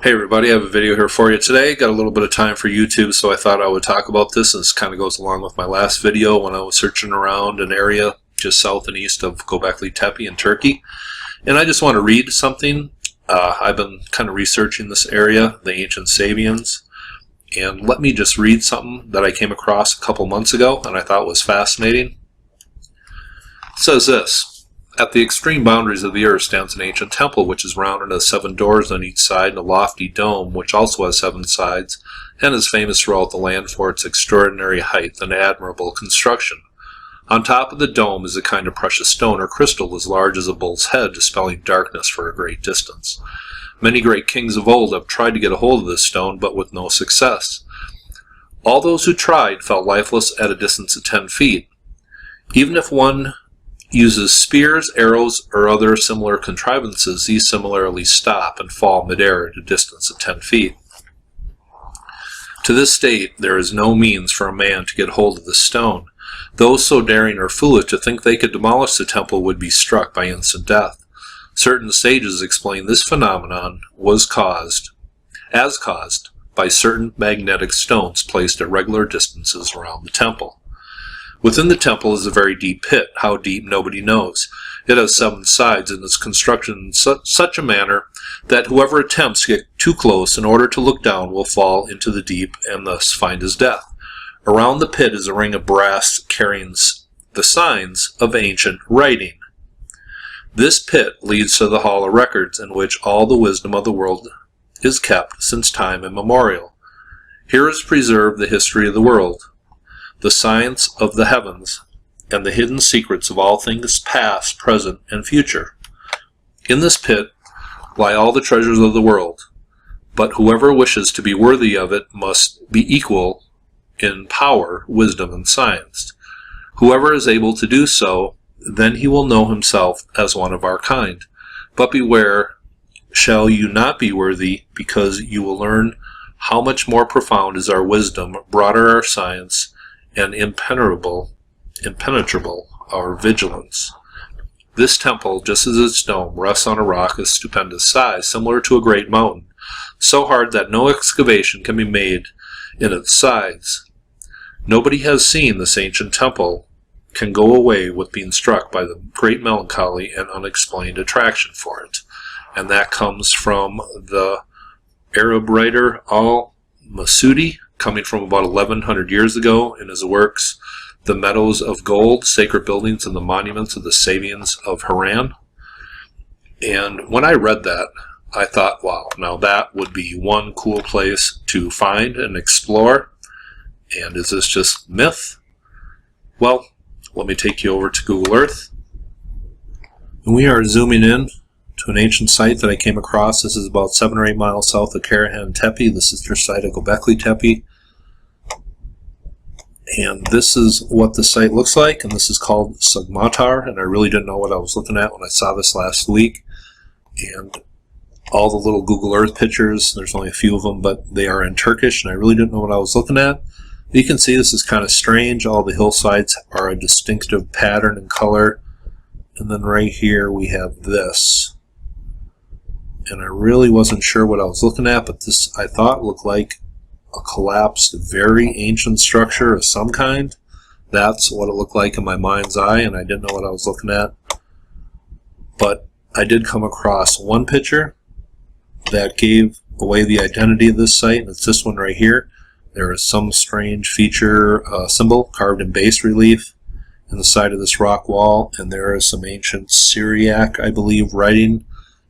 Hey everybody, I have a video here for you today. Got a little bit of time for YouTube, so I thought I would talk about this. This kind of goes along with my last video when I was searching around an area just south and east of Gobekli Tepe in Turkey. And I just want to read something. I've been kind of researching this area, the ancient Sabians. And let me just read something that I came across a couple months ago and I thought was fascinating. It says this. At the extreme boundaries of the earth stands an ancient temple, which is round and has 7 doors on each side and a lofty dome, which also has 7 sides, and is famous throughout the land for its extraordinary height and admirable construction. On top of the dome is a kind of precious stone or crystal as large as a bull's head, dispelling darkness for a great distance. Many great kings of old have tried to get a hold of this stone, but with no success. All those who tried fell lifeless at a distance of 10 feet. Even if one uses spears, arrows, or other similar contrivances, these similarly stop and fall midair at a distance of 10 feet. To this date, there is no means for a man to get hold of this stone. Those so daring or foolish to think they could demolish the temple would be struck by instant death. Certain sages explain this phenomenon was caused by certain magnetic stones placed at regular distances around the temple. Within the temple is a very deep pit. How deep, nobody knows. It has 7 sides and is constructed in such a manner that whoever attempts to get too close in order to look down will fall into the deep and thus find his death. Around the pit is a ring of brass carrying the signs of ancient writing. This pit leads to the Hall of Records, in which all the wisdom of the world is kept since time immemorial. Here is preserved the history of the world, the science of the heavens, and the hidden secrets of all things past, present, and future. In this pit lie all the treasures of the world, but whoever wishes to be worthy of it must be equal in power, wisdom, and science. Whoever is able to do so, then he will know himself as one of our kind. But beware, shall you not be worthy, because you will learn how much more profound is our wisdom, broader our science, and impenetrable our vigilance. This temple, just as its dome, rests on a rock of stupendous size, similar to a great mountain, so hard that no excavation can be made in its sides. Nobody has seen this ancient temple can go away with being struck by the great melancholy and unexplained attraction for it. And that comes from the Arab writer al-Masudi, coming from about 1100 years ago in his works, The Meadows of Gold, Sacred Buildings and the Monuments of the Sabians of Haran. And when I read that, I thought, wow, now that would be one cool place to find and explore. And is this just myth? Well, let me take you over to Google Earth. And we are zooming in to an ancient site that I came across. This is about 7 or 8 miles south of Karahan Tepe, the sister site of Gobekli Tepe. And this is what the site looks like, and this is called Sogmatar, and I really didn't know what I was looking at when I saw this last week. And all the little Google Earth pictures, there's only a few of them, but they are in Turkish, and I really didn't know what I was looking at. You can see this is kind of strange. All the hillsides are a distinctive pattern and color. And then right here we have this. And I really wasn't sure what I was looking at, but this I thought looked like a collapsed, very ancient structure of some kind. That's what it looked like in my mind's eye, and I didn't know what I was looking at. But I did come across one picture that gave away the identity of this site, and it's this one right here. There is some strange feature symbol carved in bas relief in the side of this rock wall, and there is some ancient Syriac, I believe, writing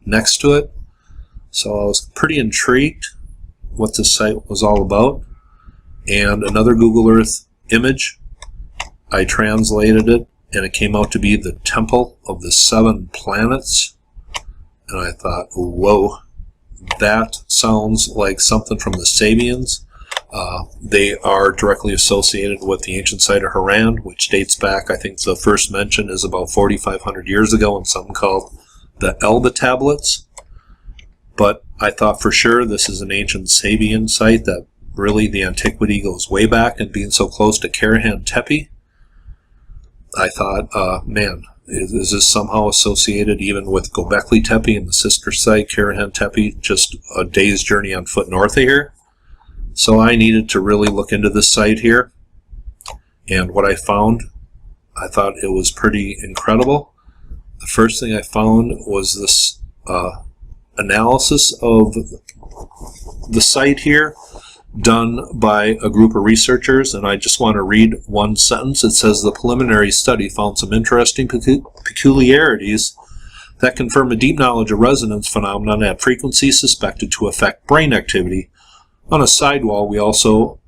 next to it. So I was pretty intrigued what this site was all about. And another Google Earth image, I translated it, and it came out to be the Temple of the 7 Planets. And I thought, whoa, that sounds like something from the Sabians. They are directly associated with the ancient site of Haran, which dates back, I think the first mention is about 4,500 years ago in something called the Elba Tablets. But I thought for sure this is an ancient Sabian site, that really the antiquity goes way back, and being so close to Karahan Tepe, I thought, man, Is this somehow associated even with Gobekli Tepe and the sister site, Karahan Tepe, just a day's journey on foot north of here? So I needed to really look into this site here. And what I found, I thought it was pretty incredible. The first thing I found was this analysis of the site here done by a group of researchers, and I just want to read one sentence. It says, the preliminary study found some interesting peculiarities that confirm a deep knowledge of resonance phenomenon at frequencies suspected to affect brain activity. On a sidewall, we also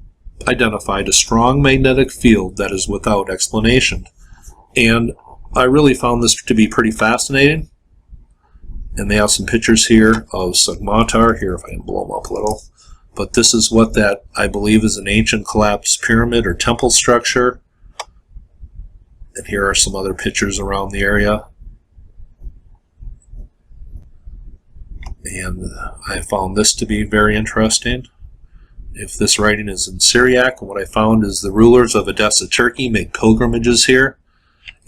identified a strong magnetic field that is without explanation. And I really found this to be pretty fascinating. And they have some pictures here of Sogmatar. Here, if I can blow them up a little. But this is what that, I believe, is an ancient collapsed pyramid or temple structure. And here are some other pictures around the area. And I found this to be very interesting. If this writing is in Syriac, what I found is the rulers of Edessa, Turkey, made pilgrimages here.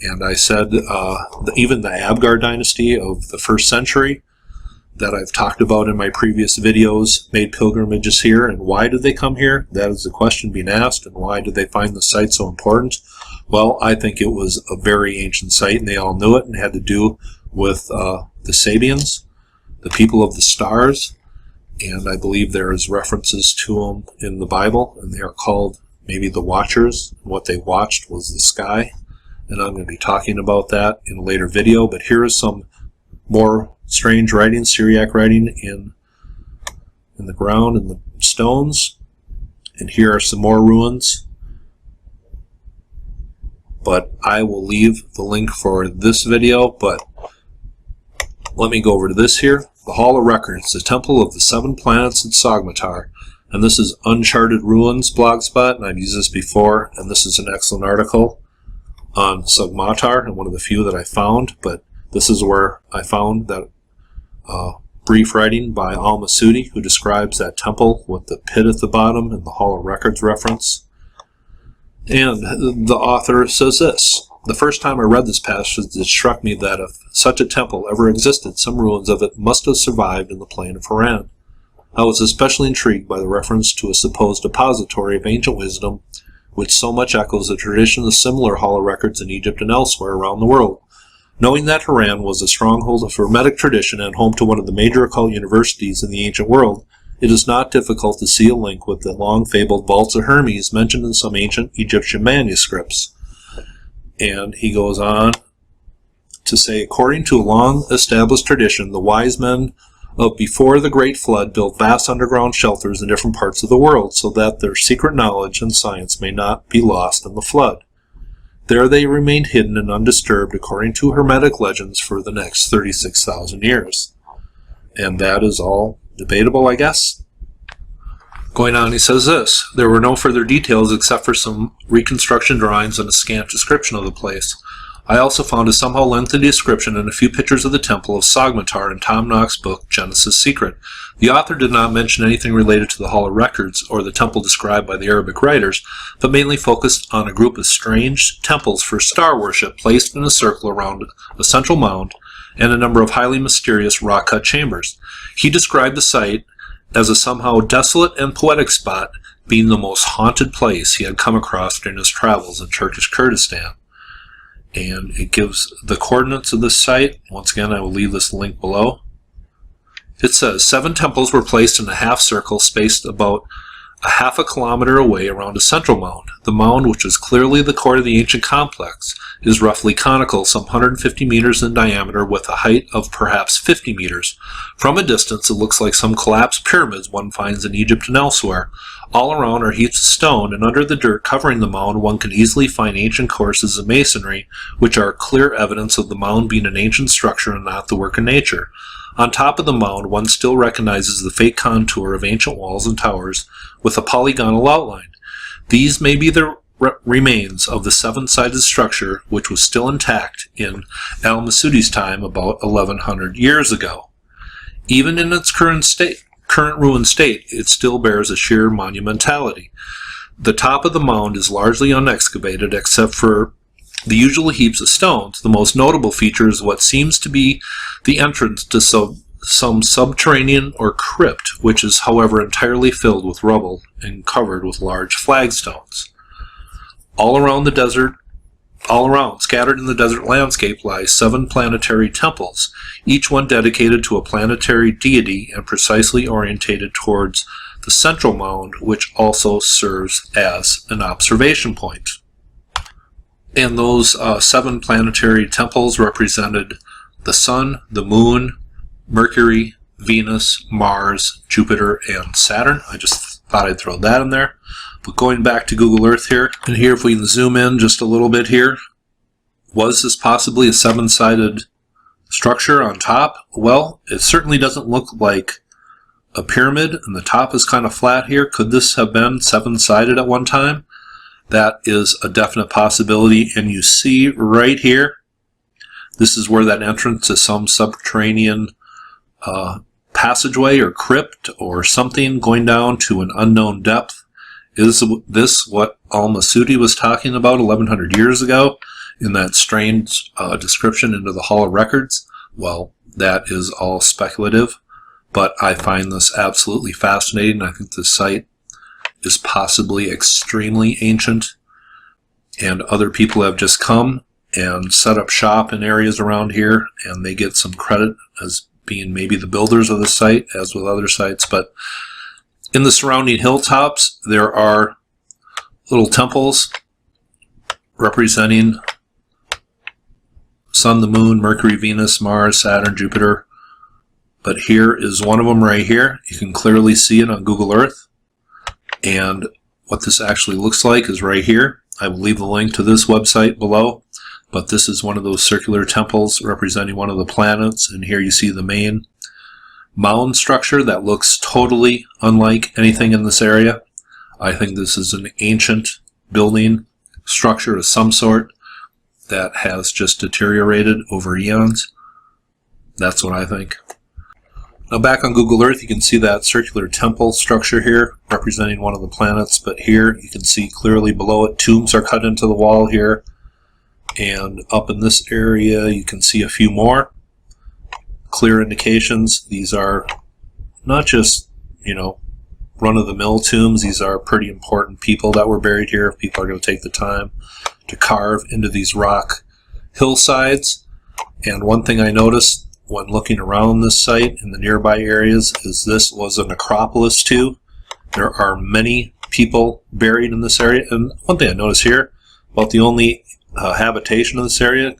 And I said even the Abgar dynasty of the 1st century that I've talked about in my previous videos made pilgrimages here. And why did they come here? That is the question being asked. And why did they find the site so important? Well, I think it was a very ancient site, and they all knew it, and it had to do with the Sabians, the people of the stars. And I believe there is references to them in the Bible, and they are called maybe the Watchers. What they watched was the sky. And I'm going to be talking about that in a later video. But here is some more strange writing, Syriac writing in the ground, in the stones. And here are some more ruins. But I will leave the link for this video. But let me go over to this here. The Hall of Records, the Temple of the 7 Planets in Sogmatar. And this is Uncharted Ruins blogspot, and I've used this before. And this is an excellent article on Sogmatar, and one of the few that I found. But this is where I found that brief writing by Al-Masudi, who describes that temple with the pit at the bottom and the Hall of Records reference. And the author says this: the first time I read this passage, it struck me that if such a temple ever existed, some ruins of it must have survived in the plain of Haran. I was especially intrigued by the reference to a supposed depository of ancient wisdom, which so much echoes the tradition of similar Hall of Records in Egypt and elsewhere around the world. Knowing that Haran was a stronghold of Hermetic tradition and home to one of the major occult universities in the ancient world, it is not difficult to see a link with the long-fabled vaults of Hermes mentioned in some ancient Egyptian manuscripts. And he goes on to say, according to a long-established tradition, the wise men of before the Great Flood built vast underground shelters in different parts of the world so that their secret knowledge and science may not be lost in the flood. There they remained hidden and undisturbed according to Hermetic legends for the next 36,000 years. And that is all debatable, I guess. Going on, he says this: there were no further details except for some reconstruction drawings and a scant description of the place. I also found a somehow lengthy description and a few pictures of the Temple of Sogmatar in Tom Knox's book, Genesis Secret. The author did not mention anything related to the Hall of Records or the temple described by the Arabic writers, but mainly focused on a group of strange temples for star worship placed in a circle around a central mound and a number of highly mysterious rock-cut chambers. He described the site as a somehow desolate and poetic spot, being the most haunted place he had come across during his travels in Turkish Kurdistan. And it gives the coordinates of this site. Once again, I will leave this link below. It says 7 temples were placed in a half circle spaced about a half a kilometer away around a central mound. The mound, which is clearly the core of the ancient complex, is roughly conical, some 150 meters in diameter with a height of perhaps 50 meters. From a distance, it looks like some collapsed pyramids one finds in Egypt and elsewhere. All around are heaps of stone, and under the dirt covering the mound one can easily find ancient courses of masonry, which are clear evidence of the mound being an ancient structure and not the work of nature. On top of the mound, one still recognizes the fake contour of ancient walls and towers with a polygonal outline. These may be the remains of the 7-sided structure which was still intact in Al-Masudi's time about 1100 years ago. Even in its current ruined state, it still bears a sheer monumentality. The top of the mound is largely unexcavated except for the usual heaps of stones. The most notable feature is what seems to be the entrance to some subterranean or crypt, which is, however, entirely filled with rubble and covered with large flagstones. All around, scattered in the desert landscape, lie 7 planetary temples, each one dedicated to a planetary deity and precisely orientated towards the central mound, which also serves as an observation point. And those 7 planetary temples represented the Sun, the Moon, Mercury, Venus, Mars, Jupiter, and Saturn. I just thought I'd throw that in there. But going back to Google Earth here, and here if we can zoom in just a little bit here, was this possibly a 7-sided structure on top? Well, it certainly doesn't look like a pyramid, and the top is kind of flat here. Could this have been 7-sided at one time? That is a definite possibility, and you see right here, this is where that entrance to some subterranean passageway or crypt or something going down to an unknown depth. Is this what Al-Masudi was talking about 1100 years ago in that strange description into the Hall of Records? Well, that is all speculative, but I find this absolutely fascinating. I think this site is possibly extremely ancient, and other people have just come and set up shop in areas around here, and they get some credit as being maybe the builders of the site, as with other sites. But in the surrounding hilltops, there are little temples representing Sun, the Moon, Mercury, Venus, Mars, Saturn, Jupiter. But here is one of them right here. You can clearly see it on Google Earth. And what this actually looks like is right here. I will leave the link to this website below. But this is one of those circular temples representing one of the planets. And here you see the main mound structure that looks totally unlike anything in this area. I think this is an ancient building structure of some sort that has just deteriorated over eons. That's what I think. Now back on Google Earth, you can see that circular temple structure here representing one of the planets, but here you can see clearly below it tombs are cut into the wall here, and up in this area you can see a few more clear indications. These are not just, run-of-the-mill tombs. These are pretty important people that were buried here, if people are going to take the time to carve into these rock hillsides. And one thing I noticed when looking around this site in the nearby areas is this was a necropolis too. There are many people buried in this area. And one thing I noticed here, about the only habitation of this area,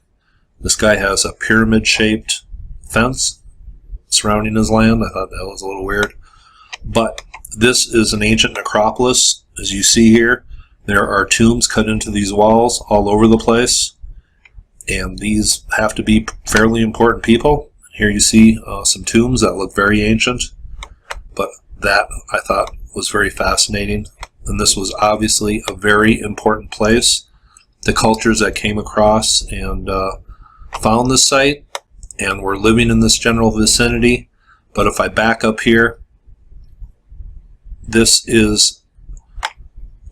this guy has a pyramid-shaped fence surrounding his land. I thought that was a little weird. But this is an ancient necropolis. As you see here, there are tombs cut into these walls all over the place. And these have to be fairly important people. Here you see some tombs that look very ancient. But that, I thought, was very fascinating. And this was obviously a very important place. The cultures that came across and found this site and were living in this general vicinity. But if I back up here, this is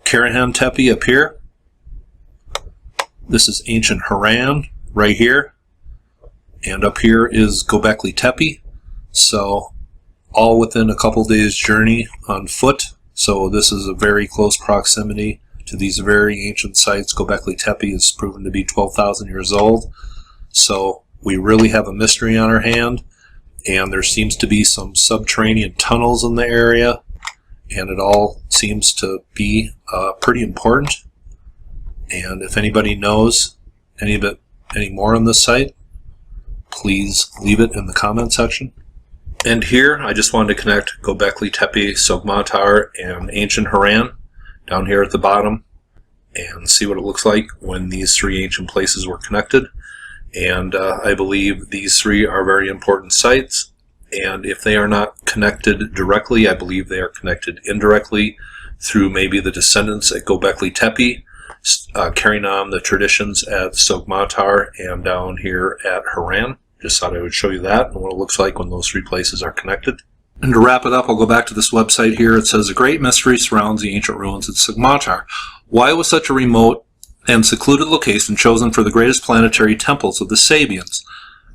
Karahan Tepe up here. This is ancient Haran right here. And up here is Gobekli Tepe. So all within a couple days journey on foot. So this is a very close proximity to these very ancient sites. Gobekli Tepe is proven to be 12,000 years old. So we really have a mystery on our hand. And there seems to be some subterranean tunnels in the area. And it all seems to be pretty important. And if anybody knows any more on this site, please leave it in the comment section. And here, I just wanted to connect Gobekli Tepe, Sogmatar, and ancient Haran down here at the bottom and see what it looks like when these three ancient places were connected. And I believe these three are very important sites. And if they are not connected directly, I believe they are connected indirectly through maybe the descendants at Gobekli Tepe, carrying on the traditions at Sogmatar and down here at Haran. Just thought I would show you that and what it looks like when those three places are connected. And to wrap it up, I'll go back to this website here. It says, a great mystery surrounds the ancient ruins at Sogmatar. Why was such a remote and secluded location chosen for the greatest planetary temples of the Sabians.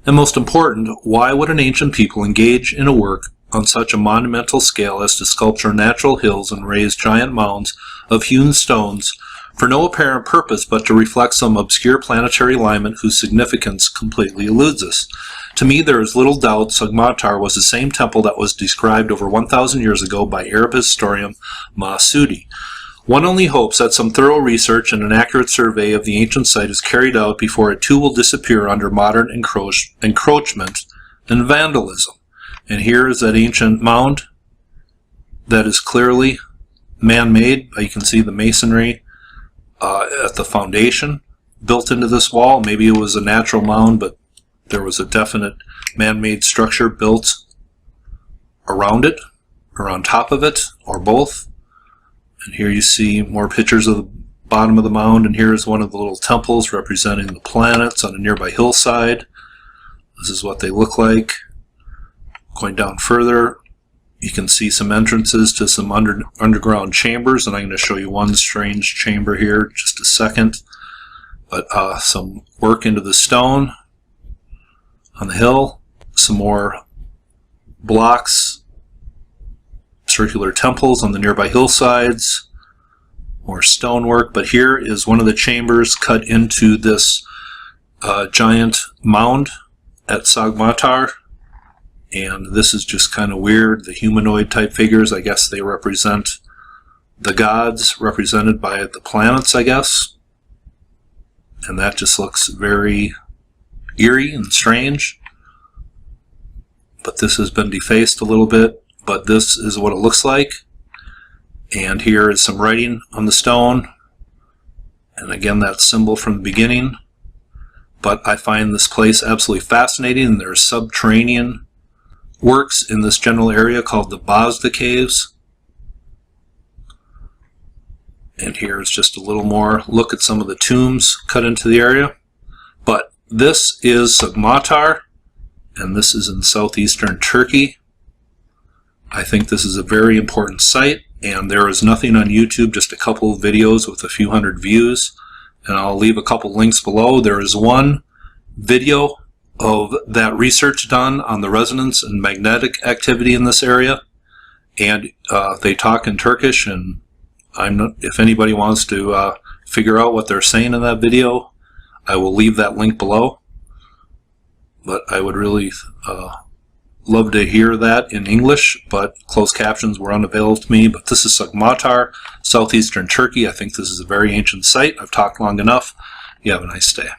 And most important, why would an ancient people engage in a work on such a monumental scale as to sculpture natural hills and raise giant mounds of hewn stones for no apparent purpose but to reflect some obscure planetary alignment whose significance completely eludes us? To me, there is little doubt Sogmatar was the same temple that was described over 1,000 years ago by Arab historian Masudi. One only hopes that some thorough research and an accurate survey of the ancient site is carried out before it too will disappear under modern encroachment and vandalism. And here is that ancient mound that is clearly man-made. You can see the masonry at the foundation built into this wall. Maybe it was a natural mound, but there was a definite man-made structure built around it, or on top of it, or both. And here you see more pictures of the bottom of the mound, and here's one of the little temples representing the planets on a nearby hillside. This is what they look like. Going down further, you can see some entrances to some underground chambers, and I'm going to show you one strange chamber here in just a second. But some work into the stone on the hill, some more blocks, circular temples on the nearby hillsides, more stonework. But here is one of the chambers cut into this giant mound at Sogmatar. And this is just kind of weird. The humanoid type figures, I guess they represent the gods represented by the planets, I guess. And that just looks very eerie and strange. But this has been defaced a little bit, but this is what it looks like. And here is some writing on the stone. And again, that symbol from the beginning. But I find this place absolutely fascinating, and there's subterranean works in this general area called the Bosda Caves. And here's just a little more look at some of the tombs cut into the area. But this is Sogmatar, and this is in southeastern Turkey. I think this is a very important site, and there is nothing on YouTube, just a couple of videos with a few hundred views. And I'll leave a couple links below. There is one video of that research done on the resonance and magnetic activity in this area, and they talk in Turkish, and if anybody wants to figure out what they're saying in that video, I will leave that link below. But I would really love to hear that in English, but closed captions were unavailable to me. But this is Sogmatar, southeastern Turkey. I think this is a very ancient site. I've talked long enough. You have a nice day.